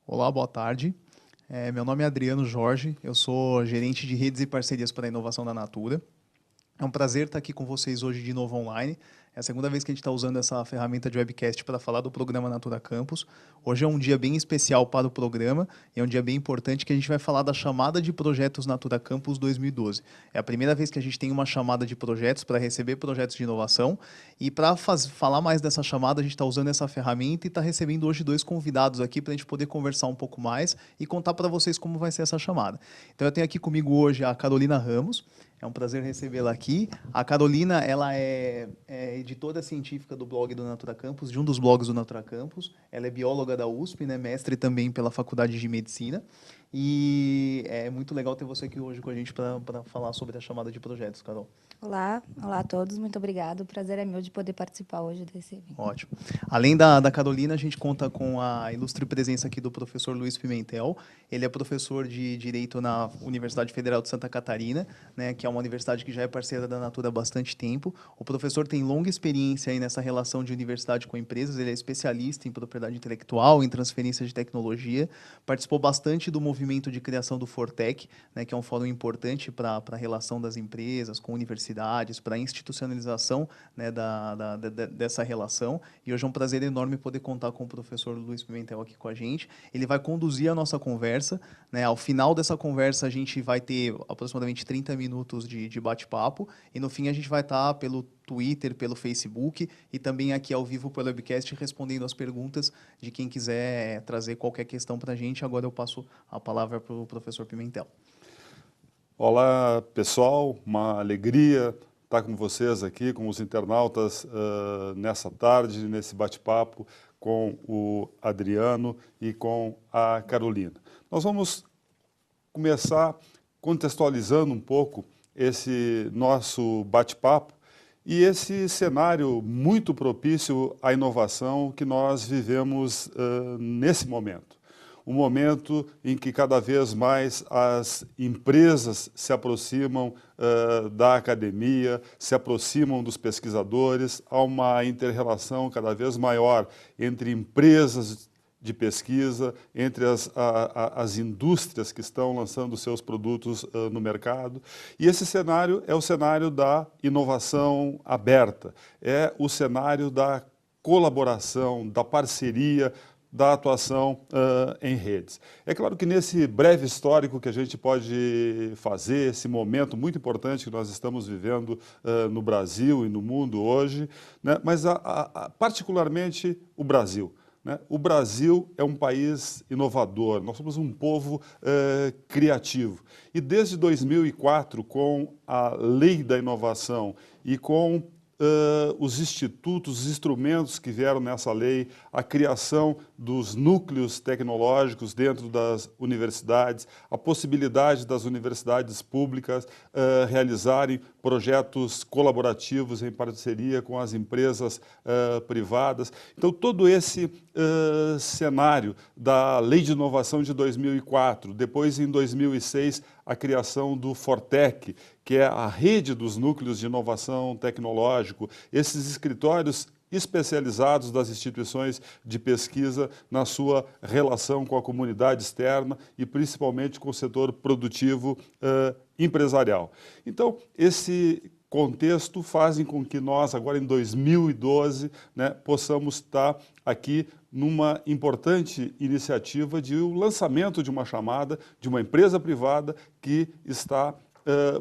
Olá, boa tarde. Meu nome é Adriano Jorge, eu sou gerente de redes e parcerias para a inovação da Natura. É um prazer estar aqui com vocês hoje de novo online. É a segunda vez que a gente está usando essa ferramenta de webcast para falar do programa Natura Campus. Hoje é um dia bem especial para o programa e é um dia bem importante que a gente vai falar da chamada de projetos Natura Campus 2012. É a primeira vez que a gente tem uma chamada de projetos para receber projetos de inovação e para falar mais dessa chamada a gente está usando essa ferramenta e está recebendo hoje dois convidados aqui para a gente poder conversar um pouco mais e contar para vocês como vai ser essa chamada. Então eu tenho aqui comigo hoje a Carolina Ramos. É um prazer recebê-la aqui. A Carolina, ela é editora científica do blog do Natura Campus, de um dos blogs do Natura Campus. Ela é bióloga da USP, né, mestre também pela Faculdade de Medicina. E é muito legal ter você aqui hoje com a gente para falar sobre a chamada de projetos, Carol. Olá a todos, muito obrigado. O prazer é meu de poder participar hoje desse evento. Ótimo. Além da Carolina, a gente conta com a ilustre presença aqui do professor Luiz Pimentel. Ele é professor de Direito na Universidade Federal de Santa Catarina, né, que é uma universidade que já é parceira da Natura há bastante tempo. O professor tem longa experiência aí nessa relação de universidade com empresas, ele é especialista em propriedade intelectual, em transferência de tecnologia, participou bastante do movimento de criação do Fortec, né, que é um fórum importante para a relação das empresas com universidades, para a institucionalização, né, dessa relação. E hoje é um prazer enorme poder contar com o professor Luiz Pimentel aqui com a gente. Ele vai conduzir a nossa conversa, né? Ao final dessa conversa, a gente vai ter aproximadamente 30 minutos de bate-papo. E no fim, a gente vai estar pelo Twitter, pelo Facebook e também aqui ao vivo pelo webcast respondendo as perguntas de quem quiser trazer qualquer questão para a gente. Agora eu passo a palavra para o professor Pimentel. Olá, pessoal. Uma alegria estar com vocês aqui, com os internautas, nessa tarde, nesse bate-papo com o Adriano e com a Carolina. Nós vamos começar contextualizando um pouco esse nosso bate-papo e esse cenário muito propício à inovação que nós vivemos nesse momento. Um momento em que cada vez mais as empresas se aproximam da academia, se aproximam dos pesquisadores, há uma inter-relação cada vez maior entre empresas de pesquisa, entre as indústrias que estão lançando seus produtos no mercado. E esse cenário é o cenário da inovação aberta, é o cenário da colaboração, da parceria, da atuação em redes. É claro que nesse breve histórico que a gente pode fazer, esse momento muito importante que nós estamos vivendo no Brasil e no mundo hoje, né, mas particularmente o Brasil. Né? O Brasil é um país inovador, nós somos um povo criativo. E desde 2004, com a Lei da Inovação e com os institutos, os instrumentos que vieram nessa lei, a criação dos núcleos tecnológicos dentro das universidades, a possibilidade das universidades públicas realizarem projetos colaborativos em parceria com as empresas privadas. Então, todo esse cenário da Lei de Inovação de 2004, depois, em 2006, a criação do Fortec, que é a rede dos núcleos de inovação tecnológico, esses escritórios especializados das instituições de pesquisa na sua relação com a comunidade externa e principalmente com o setor produtivo empresarial. Então, esse contexto fazem com que nós, agora em 2012, né, possamos estar aqui numa importante iniciativa de lançamento de uma chamada de uma empresa privada que está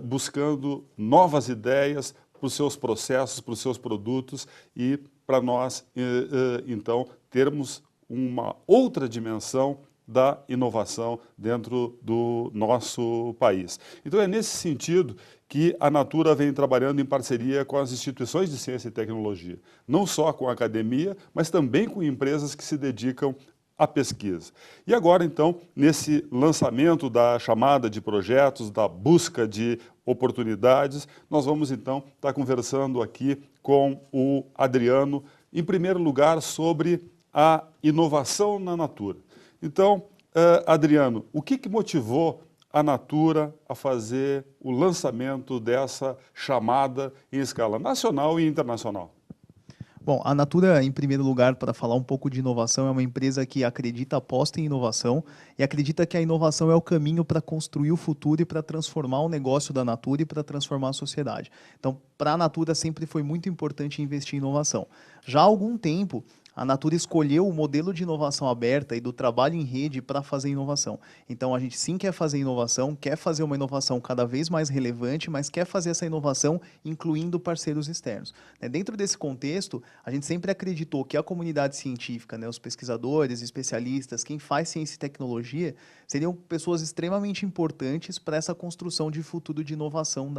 buscando novas ideias para os seus processos, para os seus produtos e para nós, então, termos uma outra dimensão da inovação dentro do nosso país. Então, é nesse sentido que a Natura vem trabalhando em parceria com as instituições de ciência e tecnologia, não só com a academia, mas também com empresas que se dedicam à pesquisa. E agora, então, nesse lançamento da chamada de projetos, da busca de oportunidades, nós vamos, então, estar conversando aqui com o Adriano, em primeiro lugar, sobre a inovação na Natura. Então, Adriano, o que motivou a Natura a fazer o lançamento dessa chamada em escala nacional e internacional? Bom, a Natura, em primeiro lugar, para falar um pouco de inovação, é uma empresa que acredita, aposta em inovação e acredita que a inovação é o caminho para construir o futuro e para transformar o negócio da Natura e para transformar a sociedade. Então, para a Natura sempre foi muito importante investir em inovação. Já há algum tempo, a Natura escolheu o modelo de inovação aberta e do trabalho em rede para fazer inovação. Então, a gente sim quer fazer inovação, quer fazer uma inovação cada vez mais relevante, mas quer fazer essa inovação incluindo parceiros externos. Dentro desse contexto, a gente sempre acreditou que a comunidade científica, os pesquisadores, especialistas, quem faz ciência e tecnologia, seriam pessoas extremamente importantes para essa construção de futuro de inovação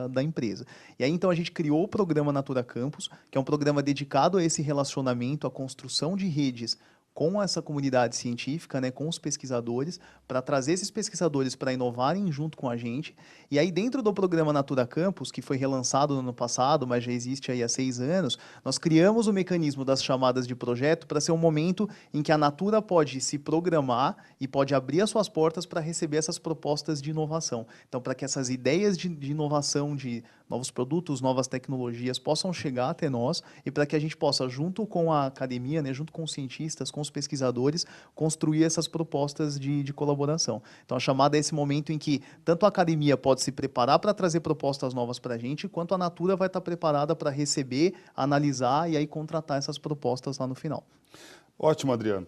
da empresa. E aí, então, a gente criou o programa Natura Campus, que é um programa dedicado a esse relacionamento, à construção de redes com essa comunidade científica, com os pesquisadores, para trazer esses pesquisadores para inovarem junto com a gente. E aí, dentro do programa Natura Campus, que foi relançado no ano passado, mas já existe aí há 6 anos, nós criamos o mecanismo das chamadas de projeto para ser um momento em que a Natura pode se programar e pode abrir as suas portas para receber essas propostas de inovação. Então, para que essas ideias de inovação, de novos produtos, novas tecnologias possam chegar até nós e para que a gente possa, junto com a academia, junto com os cientistas, com os pesquisadores, construir essas propostas de colaboração. Então, a chamada é esse momento em que tanto a academia pode se preparar para trazer propostas novas para a gente, quanto a Natura vai estar preparada para receber, analisar e aí contratar essas propostas lá no final. Ótimo, Adriano.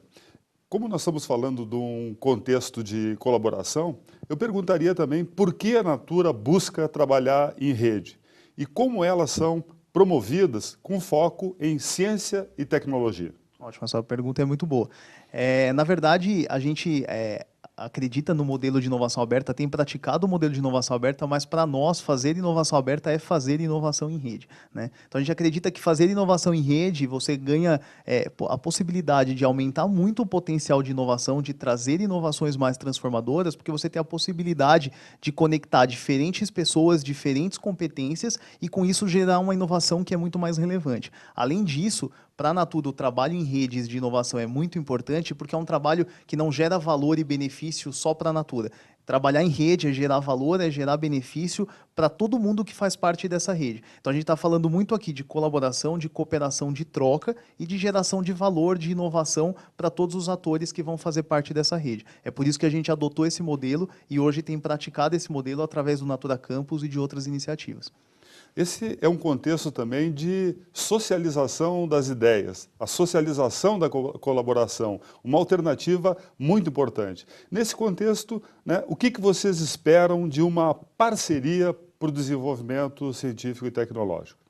Como nós estamos falando de um contexto de colaboração, eu perguntaria também por que a Natura busca trabalhar em rede e como elas são promovidas com foco em ciência e tecnologia. Ótimo, essa pergunta é muito boa. Na verdade, a gente acredita no modelo de inovação aberta, tem praticado o modelo de inovação aberta, mas para nós fazer inovação aberta é fazer inovação em rede. Então a gente acredita que fazer inovação em rede, você ganha a possibilidade de aumentar muito o potencial de inovação, de trazer inovações mais transformadoras, porque você tem a possibilidade de conectar diferentes pessoas, diferentes competências e com isso gerar uma inovação que é muito mais relevante. Além disso, para a Natura, o trabalho em redes de inovação é muito importante porque é um trabalho que não gera valor e benefício só para a Natura. Trabalhar em rede é gerar valor, é gerar benefício para todo mundo que faz parte dessa rede. Então a gente está falando muito aqui de colaboração, de cooperação, de troca e de geração de valor, de inovação para todos os atores que vão fazer parte dessa rede. É por isso que a gente adotou esse modelo e hoje tem praticado esse modelo através do Natura Campus e de outras iniciativas. Esse é um contexto também de socialização das ideias, a socialização da colaboração, uma alternativa muito importante. Nesse contexto, o que vocês esperam de uma parceria para o desenvolvimento científico e tecnológico?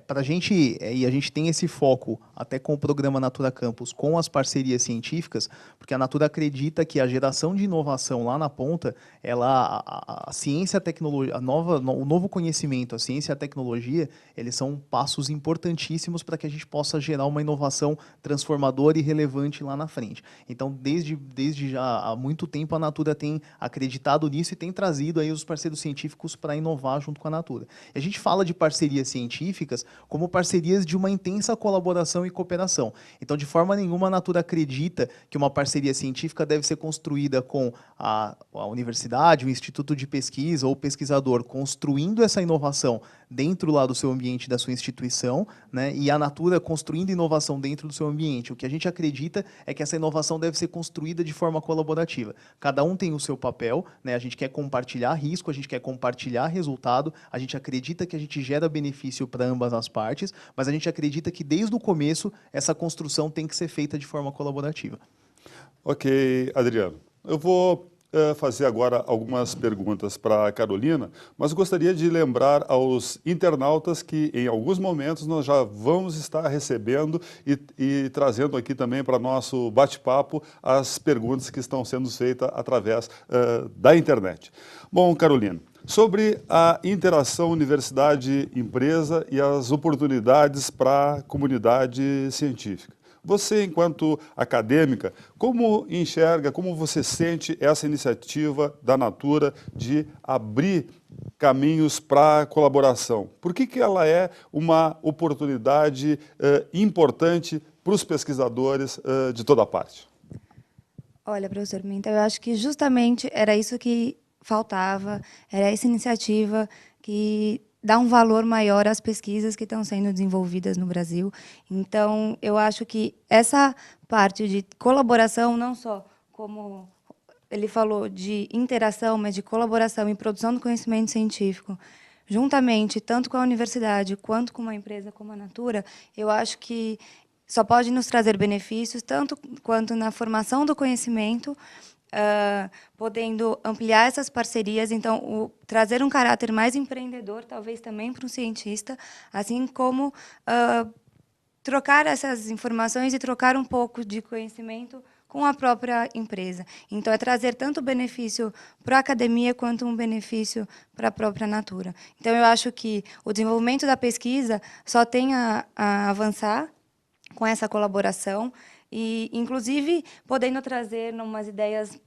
Para a gente, e a gente tem esse foco até com o programa Natura Campus, com as parcerias científicas, porque a Natura acredita que a geração de inovação lá na ponta, a ciência e a tecnologia, o novo conhecimento, a ciência e a tecnologia, eles são passos importantíssimos para que a gente possa gerar uma inovação transformadora e relevante lá na frente. Então, desde já há muito tempo, a Natura tem acreditado nisso e tem trazido aí os parceiros científicos para inovar junto com a Natura. E a gente fala de parcerias científicas como parcerias de uma intensa colaboração e cooperação. Então, de forma nenhuma, a Natura acredita que uma parceria científica deve ser construída com a universidade, o instituto de pesquisa ou o pesquisador construindo essa inovação dentro lá do seu ambiente, da sua instituição, e a Natura construindo inovação dentro do seu ambiente. O que a gente acredita é que essa inovação deve ser construída de forma colaborativa. Cada um tem o seu papel, a gente quer compartilhar risco, a gente quer compartilhar resultado, a gente acredita que a gente gera benefício para ambas as partes, mas a gente acredita que desde o começo essa construção tem que ser feita de forma colaborativa. Ok, Adriano. Eu vou fazer agora algumas perguntas para a Carolina, mas gostaria de lembrar aos internautas que em alguns momentos nós já vamos estar recebendo e trazendo aqui também para nosso bate-papo as perguntas que estão sendo feitas através da internet. Bom, Carolina, sobre a interação universidade-empresa e as oportunidades para a comunidade científica. Você, enquanto acadêmica, como enxerga, como você sente essa iniciativa da Natura de abrir caminhos para a colaboração? Por que ela é uma oportunidade importante para os pesquisadores de toda parte? Olha, professor Pimentel, eu acho que justamente era isso que faltava, era essa iniciativa que dar um valor maior às pesquisas que estão sendo desenvolvidas no Brasil. Então, eu acho que essa parte de colaboração, não só como ele falou de interação, mas de colaboração e produção do conhecimento científico, juntamente, tanto com a universidade quanto com uma empresa como a Natura, eu acho que só pode nos trazer benefícios, tanto quanto na formação do conhecimento, podendo ampliar essas parcerias, então, trazer um caráter mais empreendedor, talvez também para um cientista, assim como trocar essas informações e trocar um pouco de conhecimento com a própria empresa. Então, é trazer tanto benefício para a academia quanto um benefício para a própria Natura. Então, eu acho que o desenvolvimento da pesquisa só tem a avançar com essa colaboração e, inclusive, podendo trazer umas ideias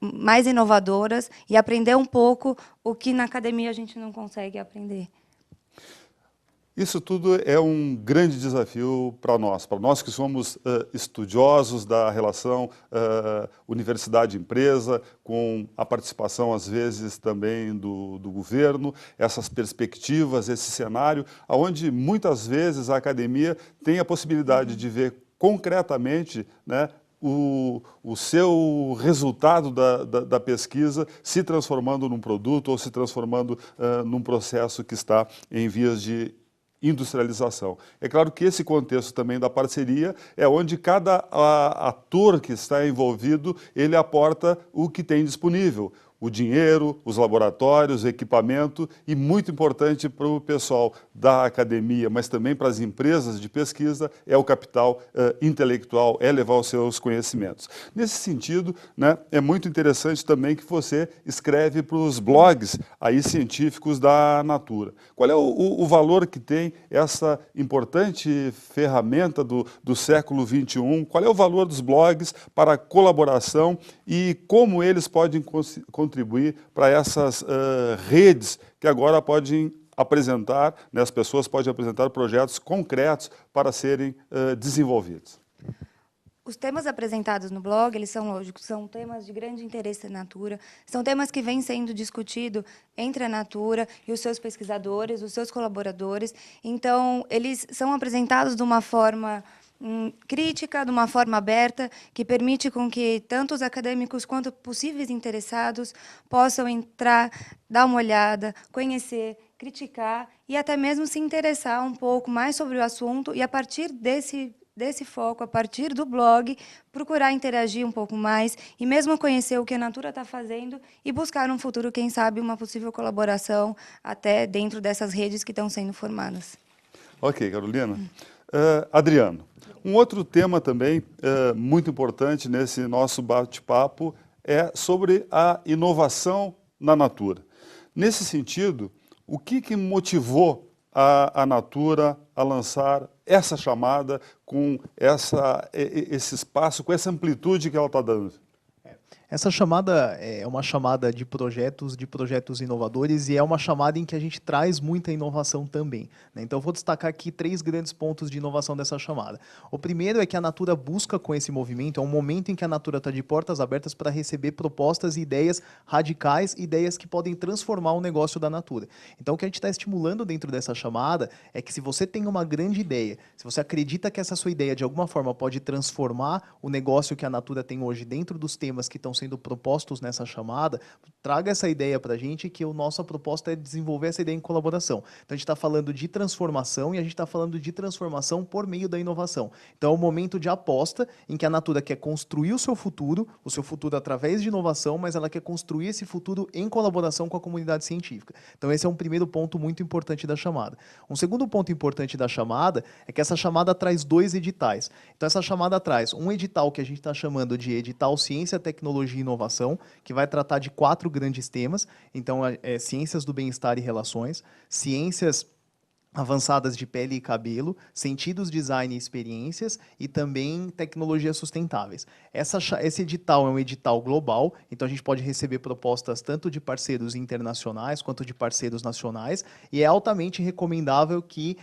mais inovadoras e aprender um pouco o que na academia a gente não consegue aprender. Isso tudo é um grande desafio para nós que somos estudiosos da relação universidade-empresa, com a participação, às vezes, também do governo, essas perspectivas, esse cenário, onde, muitas vezes, a academia tem a possibilidade de ver concretamente, né, o seu resultado da pesquisa se transformando num produto ou se transformando num processo que está em vias de industrialização. É claro que esse contexto também da parceria é onde cada ator que está envolvido, ele aporta o que tem disponível. O dinheiro, os laboratórios, o equipamento e, muito importante para o pessoal da academia, mas também para as empresas de pesquisa, é o capital intelectual, é levar os seus conhecimentos. Nesse sentido, né, é muito interessante também que você escreve para os blogs aí científicos da Natura. Qual é o valor que tem essa importante ferramenta do século XXI? Qual é o valor dos blogs para a colaboração e como eles podem contribuir para essas redes que agora podem apresentar, né, as pessoas podem apresentar projetos concretos para serem desenvolvidos? Os temas apresentados no blog, eles são lógicos, são temas de grande interesse da Natura, são temas que vêm sendo discutidos entre a Natura e os seus pesquisadores, os seus colaboradores. Então, eles são apresentados de uma forma crítica, de uma forma aberta, que permite com que tanto os acadêmicos quanto possíveis interessados possam entrar, dar uma olhada, conhecer, criticar e até mesmo se interessar um pouco mais sobre o assunto e, a partir desse foco, a partir do blog, procurar interagir um pouco mais e mesmo conhecer o que a Natura está fazendo e buscar um futuro, quem sabe, uma possível colaboração até dentro dessas redes que estão sendo formadas. Ok, Carolina. Adriano, um outro tema também muito importante nesse nosso bate-papo é sobre a inovação na Natura. Nesse sentido, o que motivou a Natura a lançar essa chamada com esse espaço, com essa amplitude que ela está dando? Essa chamada é uma chamada de projetos inovadores, e é uma chamada em que a gente traz muita inovação também, né? Então, eu vou destacar aqui 3 grandes pontos de inovação dessa chamada. O primeiro é que a Natura busca, com esse movimento, é um momento em que a Natura está de portas abertas para receber propostas e ideias radicais, ideias que podem transformar o negócio da Natura. Então, o que a gente está estimulando dentro dessa chamada é que, se você tem uma grande ideia, se você acredita que essa sua ideia, de alguma forma, pode transformar o negócio que a Natura tem hoje dentro dos temas que estão sendo propostos nessa chamada, traga essa ideia para a gente, que a nossa proposta é desenvolver essa ideia em colaboração. Então, a gente está falando de transformação e a gente está falando de transformação por meio da inovação. Então, é um momento de aposta em que a Natura quer construir o seu futuro através de inovação, mas ela quer construir esse futuro em colaboração com a comunidade científica. Então, esse é um primeiro ponto muito importante da chamada. Um segundo ponto importante da chamada é que essa chamada traz 2 editais. Então, essa chamada traz um edital que a gente está chamando de edital Ciência, Tecnologia e Inovação, que vai tratar de 4 grandes temas. Então, ciências do bem-estar e relações, ciências avançadas de pele e cabelo, sentidos, design e experiências e também tecnologias sustentáveis. Esse edital é um edital global, então a gente pode receber propostas tanto de parceiros internacionais quanto de parceiros nacionais e é altamente recomendável que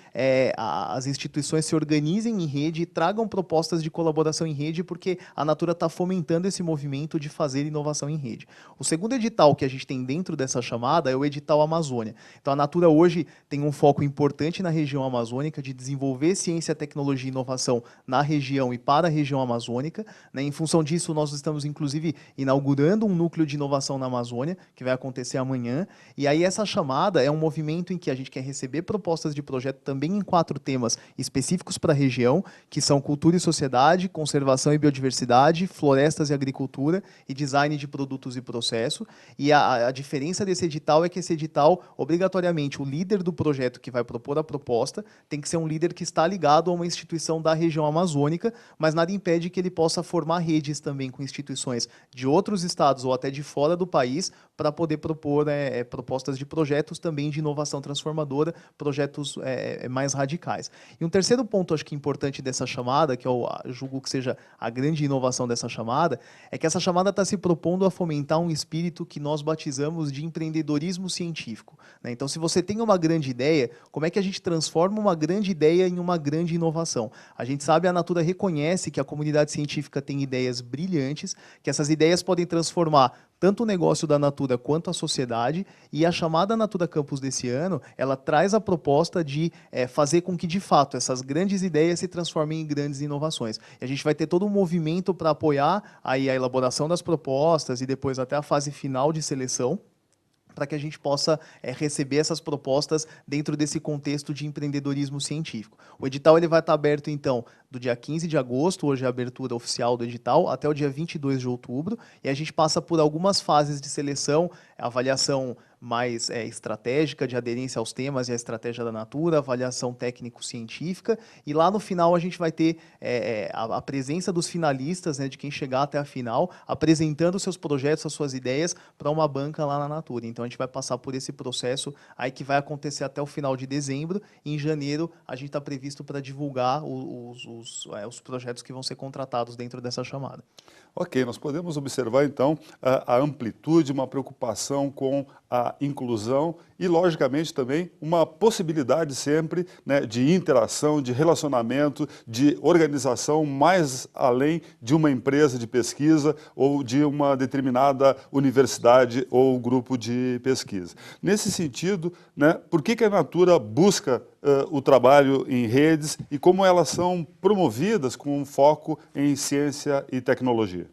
as instituições se organizem em rede e tragam propostas de colaboração em rede, porque a Natura está fomentando esse movimento de fazer inovação em rede. O segundo edital que a gente tem dentro dessa chamada é o edital Amazônia. Então a Natura hoje tem um foco importante na região amazônica de desenvolver ciência, tecnologia e inovação na região e para a região amazônica. Né? Em função disso, nós estamos, inclusive, inaugurando um núcleo de inovação na Amazônia, que vai acontecer amanhã. E aí essa chamada é um movimento em que a gente quer receber propostas de projeto também em 4 temas específicos para a região, que são cultura e sociedade, conservação e biodiversidade, florestas e agricultura e design de produtos e processo. E a diferença desse edital é que esse edital, obrigatoriamente, o líder do projeto que vai propor a proposta tem que ser um líder que está ligado a uma instituição da região amazônica, mas nada impede que ele possa formar redes também com instituições de outros estados ou até de fora do país para poder propor propostas de projetos também de inovação transformadora, projetos mais radicais. E um terceiro ponto, acho que importante dessa chamada, que eu julgo que seja a grande inovação dessa chamada, é que essa chamada está se propondo a fomentar um espírito que nós batizamos de empreendedorismo científico. Né? Então, se você tem uma grande ideia, como é que a gente transforma uma grande ideia em uma grande inovação? A gente sabe, a Natura reconhece que a comunidade científica tem ideias brilhantes, que essas ideias podem transformar tanto o negócio da Natura quanto a sociedade, e a chamada Natura Campus desse ano, ela traz a proposta de fazer com que, de fato, essas grandes ideias se transformem em grandes inovações. E a gente vai ter todo um movimento para apoiar aí a elaboração das propostas e depois até a fase final de seleção, para que a gente possa receber essas propostas dentro desse contexto de empreendedorismo científico. O edital ele vai estar aberto, então, do dia 15 de agosto, hoje é a abertura oficial do edital, até o dia 22 de outubro, e a gente passa por algumas fases de seleção, avaliação mais estratégica, de aderência aos temas e à estratégia da Natura, avaliação técnico-científica, e lá no final a gente vai ter a presença dos finalistas, né, de quem chegar até a final, apresentando seus projetos, as suas ideias, para uma banca lá na Natura. Então a gente vai passar por esse processo aí que vai acontecer até o final de dezembro, e em janeiro a gente está previsto para divulgar os projetos que vão ser contratados dentro dessa chamada. Ok, nós podemos observar então a amplitude, uma preocupação com a inclusão e, logicamente, também uma possibilidade sempre, né, de interação, de relacionamento, de organização mais além de uma empresa de pesquisa ou de uma determinada universidade ou grupo de pesquisa. Nesse sentido, né, por que a Natura busca o trabalho em redes e como elas são promovidas com um foco em ciência e tecnologia?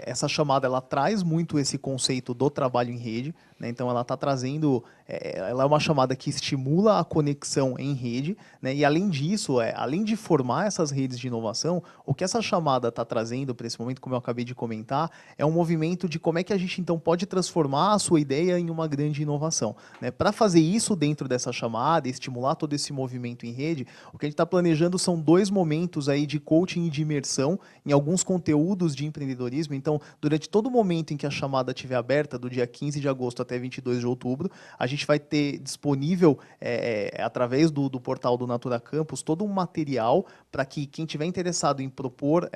Essa chamada, ela traz muito esse conceito do trabalho em rede, né? Então ela está trazendo, ela é uma chamada que estimula a conexão em rede, né? E além disso, além de formar essas redes de inovação, o que essa chamada está trazendo para esse momento, como eu acabei de comentar, é um movimento de como é que a gente então pode transformar a sua ideia em uma grande inovação, né? Para fazer isso dentro dessa chamada, estimular todo esse movimento em rede, o que a gente está planejando são 2 momentos aí de coaching e de imersão em alguns conteúdos de empreendedorismo. Então, durante todo o momento em que a chamada estiver aberta, do dia 15 de agosto até 22 de outubro, a gente vai ter disponível, através do portal do Natura Campus, todo um material para que quem estiver interessado em propor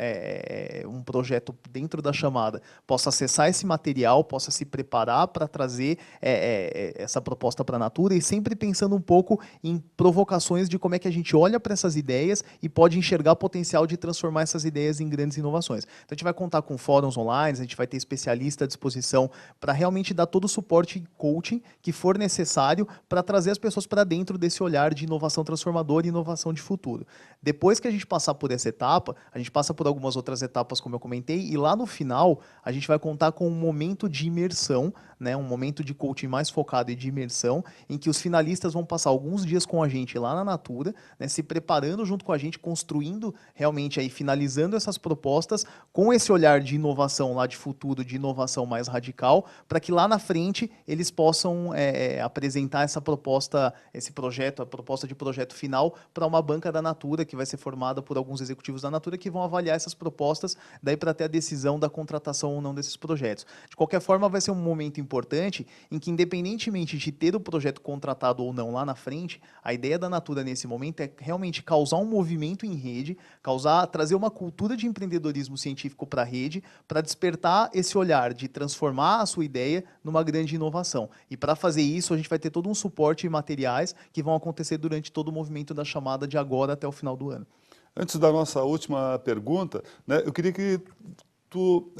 um projeto dentro da chamada possa acessar esse material, possa se preparar para trazer essa proposta para a Natura, e sempre pensando um pouco em provocações de como é que a gente olha para essas ideias e pode enxergar potencial de transformar essas ideias em grandes inovações. Então, a gente vai contar com fóruns online, a gente vai ter especialista à disposição para realmente dar todo o suporte e coaching que for necessário para trazer as pessoas para dentro desse olhar de inovação transformadora e inovação de futuro. Depois que a gente passar por essa etapa, a gente passa por algumas outras etapas, como eu comentei, e lá no final a gente vai contar com um momento de imersão, né, um momento de coaching mais focado e de imersão, em que os finalistas vão passar alguns dias com a gente lá na Natura, né, se preparando junto com a gente, construindo realmente, aí, finalizando essas propostas com esse olhar de inovação lá de futuro, de inovação mais radical, para que lá na frente eles possam apresentar essa proposta, esse projeto, a proposta de projeto final para uma banca da Natura, que vai ser formada por alguns executivos da Natura, que vão avaliar essas propostas, daí para ter a decisão da contratação ou não desses projetos. De qualquer forma, vai ser um momento importante em que, independentemente de ter o projeto contratado ou não lá na frente, a ideia da Natura nesse momento é realmente causar um movimento em rede, trazer uma cultura de empreendedorismo científico para a rede, para despertar esse olhar de transformar a sua ideia numa grande inovação. E para fazer isso, a gente vai ter todo um suporte e materiais que vão acontecer durante todo o movimento da chamada de agora até o final do ano. Antes da nossa última pergunta, né, eu queria que tu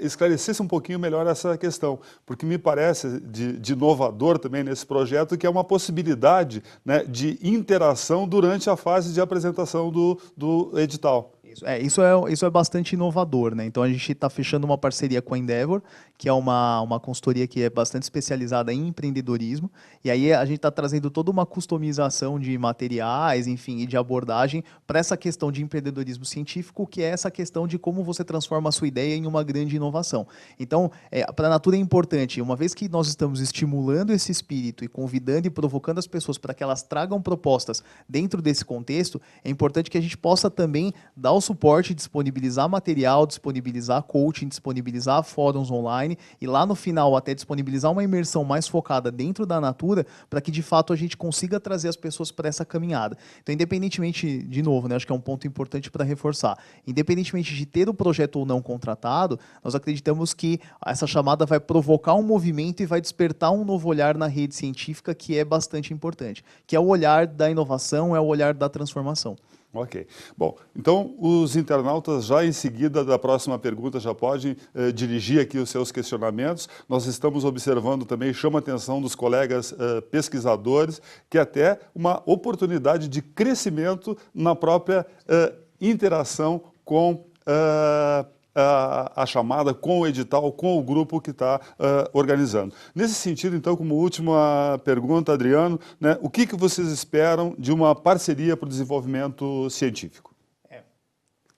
esclarecesse um pouquinho melhor essa questão, porque me parece de inovador também nesse projeto que é uma possibilidade, né, de interação durante a fase de apresentação do edital. Isso é bastante inovador, né? Então a gente está fechando uma parceria com a Endeavor, que é uma consultoria que é bastante especializada em empreendedorismo, e aí a gente está trazendo toda uma customização de materiais, enfim, e de abordagem para essa questão de empreendedorismo científico, que é essa questão de como você transforma a sua ideia em uma grande inovação. Então, para a Natura é importante, uma vez que nós estamos estimulando esse espírito e convidando e provocando as pessoas para que elas tragam propostas dentro desse contexto, é importante que a gente possa também dar o suporte, disponibilizar material, disponibilizar coaching, disponibilizar fóruns online e lá no final até disponibilizar uma imersão mais focada dentro da Natura para que de fato a gente consiga trazer as pessoas para essa caminhada. Então, independentemente, de novo, né, acho que é um ponto importante para reforçar, independentemente de ter o projeto ou não contratado, nós acreditamos que essa chamada vai provocar um movimento e vai despertar um novo olhar na rede científica que é bastante importante, que é o olhar da inovação, é o olhar da transformação. Ok. Bom, então os internautas já em seguida da próxima pergunta já podem dirigir aqui os seus questionamentos. Nós estamos observando também, chama a atenção dos colegas pesquisadores, que é até uma oportunidade de crescimento na própria interação com a chamada, com o edital, com o grupo que está organizando. Nesse sentido, então, como última pergunta, Adriano, né, o que vocês esperam de uma parceria para o desenvolvimento científico?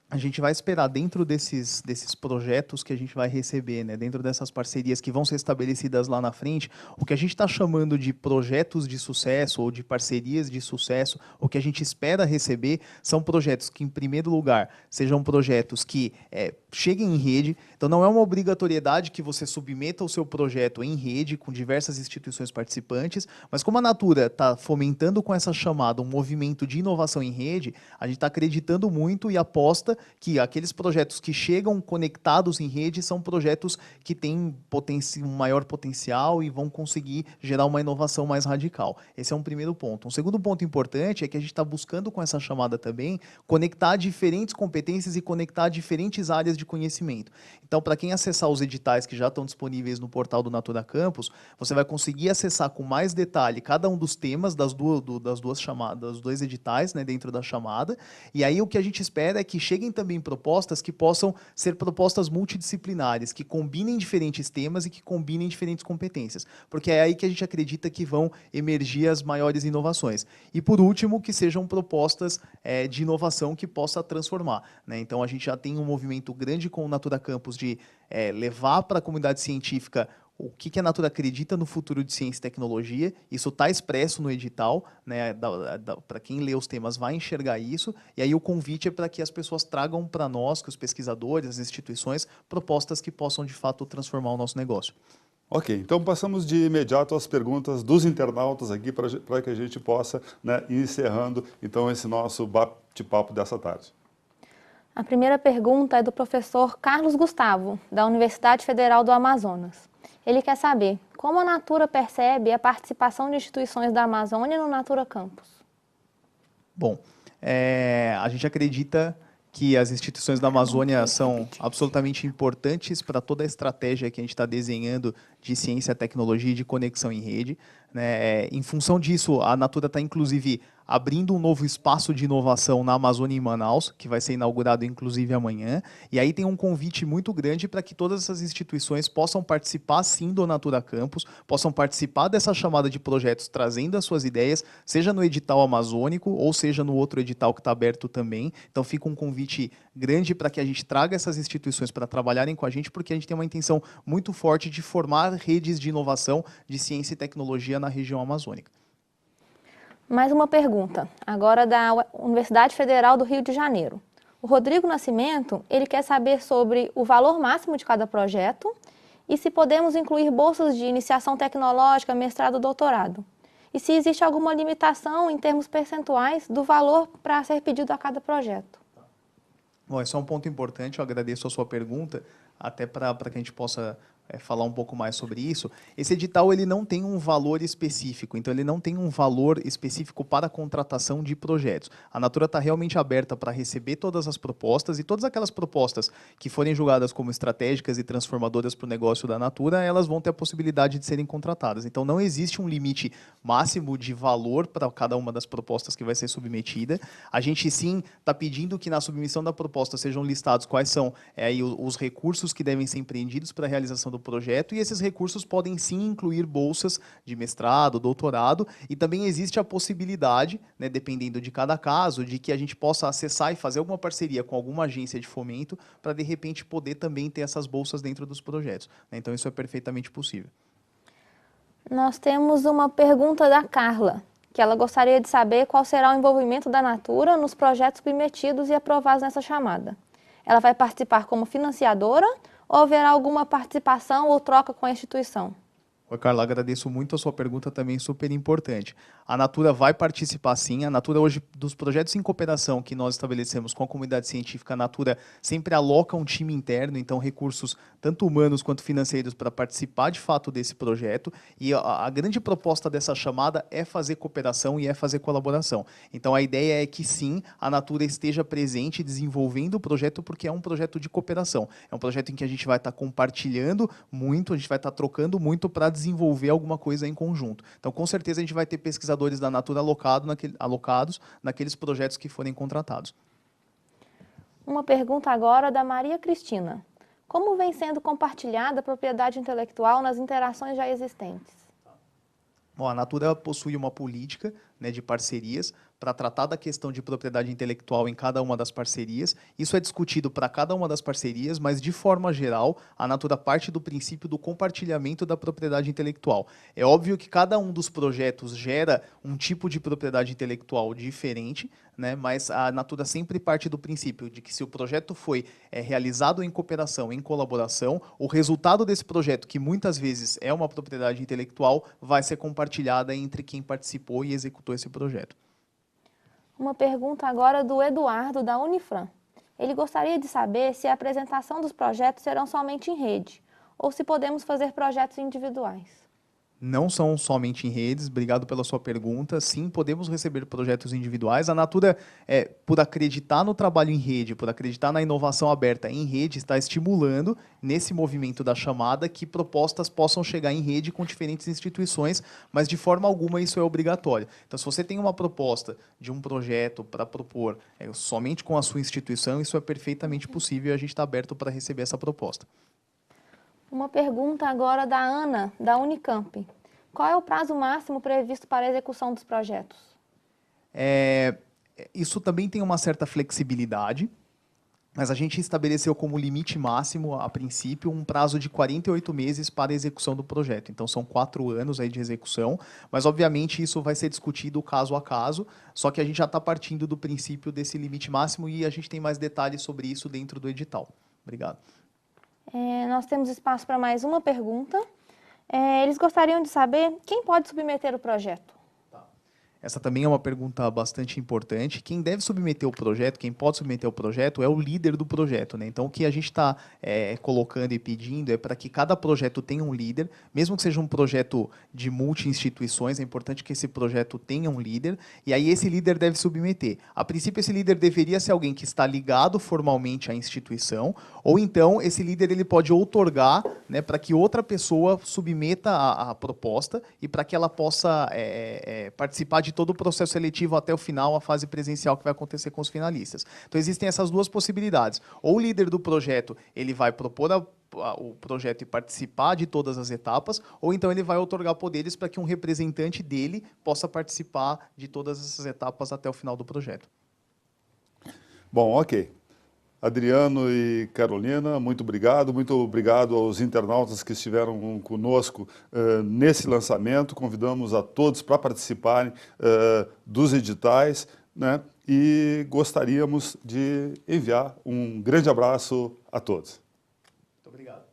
A gente vai esperar dentro desses projetos que a gente vai receber, né, dentro dessas parcerias que vão ser estabelecidas lá na frente, o que a gente está chamando de projetos de sucesso ou de parcerias de sucesso, o que a gente espera receber são projetos que, em primeiro lugar, sejam projetos que cheguem em rede. Então, não é uma obrigatoriedade que você submeta o seu projeto em rede com diversas instituições participantes, mas como a Natura está fomentando com essa chamada um movimento de inovação em rede, a gente está acreditando muito e aposta que aqueles projetos que chegam conectados em rede são projetos que têm um maior potencial e vão conseguir gerar uma inovação mais radical. Esse é um primeiro ponto. Um segundo ponto importante é que a gente está buscando com essa chamada também conectar diferentes competências e conectar diferentes áreas de conhecimento. Então, para quem acessar os editais que já estão disponíveis no portal do Natura Campus, você vai conseguir acessar com mais detalhe cada um dos temas das duas chamadas, dos dois editais, né, dentro da chamada. E aí o que a gente espera é que cheguem também propostas que possam ser propostas multidisciplinares, que combinem diferentes temas e que combinem diferentes competências, porque é aí que a gente acredita que vão emergir as maiores inovações. E, por último, que sejam propostas de inovação que possa transformar, né? Então, a gente já tem um movimento grande com o Natura Campus de levar para a comunidade científica o que a Natura acredita no futuro de ciência e tecnologia. Isso está expresso no edital, né? Para quem lê os temas vai enxergar isso, e aí o convite é para que as pessoas tragam para nós, que os pesquisadores, as instituições, propostas que possam de fato transformar o nosso negócio. Ok, então passamos de imediato às perguntas dos internautas aqui para que a gente possa, né, ir encerrando então esse nosso bate-papo dessa tarde. A primeira pergunta é do professor Carlos Gustavo, da Universidade Federal do Amazonas. Ele quer saber como a Natura percebe a participação de instituições da Amazônia no Natura Campus. Bom, a gente acredita que as instituições da Amazônia são absolutamente importantes para toda a estratégia que a gente está desenhando de ciência, tecnologia e de conexão em rede, né? Em função disso, a Natura está, inclusive, abrindo um novo espaço de inovação na Amazônia e em Manaus, que vai ser inaugurado, inclusive, amanhã. E aí tem um convite muito grande para que todas essas instituições possam participar, sim, do Natura Campus, possam participar dessa chamada de projetos, trazendo as suas ideias, seja no edital amazônico ou seja no outro edital que está aberto também. Então, fica um convite grande para que a gente traga essas instituições para trabalharem com a gente, porque a gente tem uma intenção muito forte de formar criar redes de inovação de ciência e tecnologia na região amazônica. Mais uma pergunta, agora da Universidade Federal do Rio de Janeiro. O Rodrigo Nascimento, ele quer saber sobre o valor máximo de cada projeto e se podemos incluir bolsas de iniciação tecnológica, mestrado, doutorado. E se existe alguma limitação em termos percentuais do valor para ser pedido a cada projeto. Bom, esse é um ponto importante, eu agradeço a sua pergunta, até para que a gente possa falar um pouco mais sobre isso. Esse edital ele não tem um valor específico, então ele não tem um valor específico para a contratação de projetos. A Natura está realmente aberta para receber todas as propostas e todas aquelas propostas que forem julgadas como estratégicas e transformadoras para o negócio da Natura, elas vão ter a possibilidade de serem contratadas. Então não existe um limite máximo de valor para cada uma das propostas que vai ser submetida. A gente sim está pedindo que na submissão da proposta sejam listados quais são aí os recursos que devem ser empreendidos para a realização do projeto, e esses recursos podem sim incluir bolsas de mestrado, doutorado, e também existe a possibilidade, né, dependendo de cada caso, de que a gente possa acessar e fazer alguma parceria com alguma agência de fomento para, de repente, poder também ter essas bolsas dentro dos projetos. Então, isso é perfeitamente possível. Nós temos uma pergunta da Carla, que ela gostaria de saber qual será o envolvimento da Natura nos projetos submetidos e aprovados nessa chamada. Ela vai participar como financiadora ou haverá alguma participação ou troca com a instituição? Oi, Carla, agradeço muito a sua pergunta, também super importante. A Natura vai participar sim. A Natura hoje, dos projetos em cooperação que nós estabelecemos com a comunidade científica, a Natura sempre aloca um time interno, então recursos tanto humanos quanto financeiros para participar de fato desse projeto. E a grande proposta dessa chamada é fazer cooperação e é fazer colaboração. Então a ideia é que sim, a Natura esteja presente desenvolvendo o projeto, porque é um projeto de cooperação. É um projeto em que a gente vai estar compartilhando muito, a gente vai estar trocando muito para desenvolver alguma coisa em conjunto. Então, com certeza, a gente vai ter pesquisadores da Natura alocados naqueles projetos que forem contratados. Uma pergunta agora da Maria Cristina. Como vem sendo compartilhada a propriedade intelectual nas interações já existentes? Bom, a Natura possui uma política, né, de parcerias para tratar da questão de propriedade intelectual em cada uma das parcerias. Isso é discutido para cada uma das parcerias, mas, de forma geral, a Natura parte do princípio do compartilhamento da propriedade intelectual. É óbvio que cada um dos projetos gera um tipo de propriedade intelectual diferente, né, mas a Natura sempre parte do princípio de que se o projeto foi realizado em cooperação, em colaboração, o resultado desse projeto, que muitas vezes é uma propriedade intelectual, vai ser compartilhada entre quem participou e executou esse projeto. Uma pergunta agora do Eduardo, da Unifran. Ele gostaria de saber se a apresentação dos projetos serão somente em rede, ou se podemos fazer projetos individuais. Não são somente em redes, obrigado pela sua pergunta. Sim, podemos receber projetos individuais. A Natura, por acreditar no trabalho em rede, por acreditar na inovação aberta em rede, está estimulando, nesse movimento da chamada, que propostas possam chegar em rede com diferentes instituições, mas de forma alguma isso é obrigatório. Então, se você tem uma proposta de um projeto para propor somente com a sua instituição, isso é perfeitamente possível e a gente está aberto para receber essa proposta. Uma pergunta agora da Ana, da Unicamp. Qual é o prazo máximo previsto para a execução dos projetos? Isso também tem uma certa flexibilidade, mas a gente estabeleceu como limite máximo, a princípio, um prazo de 48 meses para a execução do projeto. Então, são 4 anos aí de execução, mas, obviamente, isso vai ser discutido caso a caso, só que a gente já está partindo do princípio desse limite máximo e a gente tem mais detalhes sobre isso dentro do edital. Obrigado. Nós temos espaço para mais uma pergunta. Eles gostariam de saber quem pode submeter o projeto. Essa também é uma pergunta bastante importante. Quem deve submeter o projeto, quem pode submeter o projeto, é o líder do projeto, né? Então, o que a gente está colocando e pedindo é para que cada projeto tenha um líder, mesmo que seja um projeto de multi-instituições, é importante que esse projeto tenha um líder, e aí esse líder deve submeter. A princípio, esse líder deveria ser alguém que está ligado formalmente à instituição, ou então esse líder ele pode outorgar, né, para que outra pessoa submeta a proposta e para que ela possa participar de todo o processo seletivo até o final, a fase presencial que vai acontecer com os finalistas. Então, existem essas duas possibilidades. Ou o líder do projeto ele vai propor o projeto e participar de todas as etapas, ou então ele vai outorgar poderes para que um representante dele possa participar de todas essas etapas até o final do projeto. Bom, ok. Adriano e Carolina, muito obrigado aos internautas que estiveram conosco nesse lançamento. Convidamos a todos para participarem dos editais, né? E gostaríamos de enviar um grande abraço a todos. Muito obrigado.